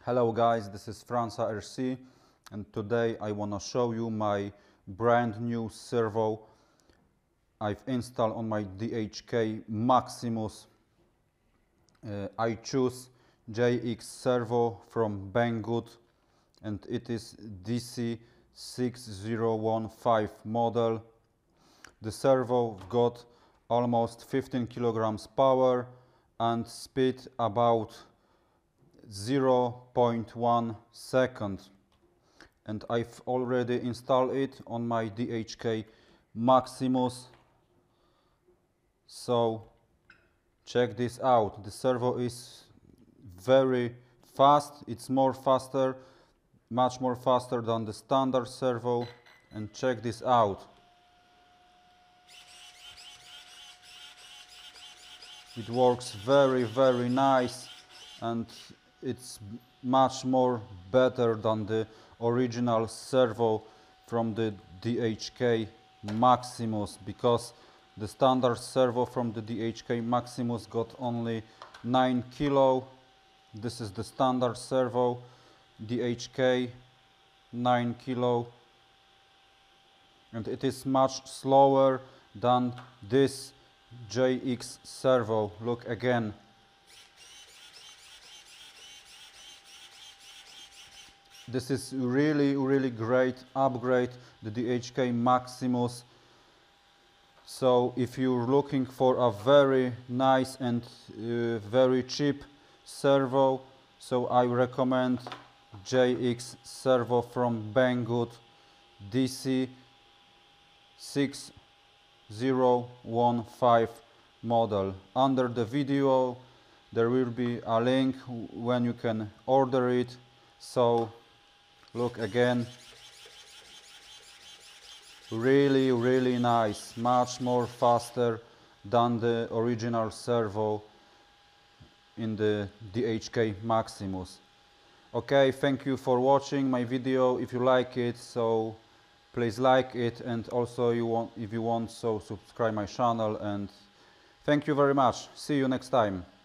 Hello guys, this is Franca RC and today I want to show you my brand new servo I've installed on my DHK Maximus. I choose JX servo from Banggood and it is DC6015 model. The servo got almost 15 kilograms power and speed about 0.1 second, and I've already installed it on my DHK Maximus, so check this out. The servo is very fast, it's much more faster than the standard servo, and check this out. It works very nice and it's much more better than the original servo from the DHK Maximus, because the standard servo from the DHK Maximus got only 9 kilo. This is the standard servo, DHK 9 kilo, and it is much slower than this JX servo. Look again. This is really great upgrade, the DHK Maximus. So if you're looking for a very nice and very cheap servo, so I recommend JX servo from Banggood DC6015 model. Under the video there will be a link when you can order it. So look again, really nice, much more faster than the original servo in the DHK Maximus. Okay, thank you for watching my video. If you like it, so please like it, and also if you want, so subscribe my channel, and thank you very much. See you next time.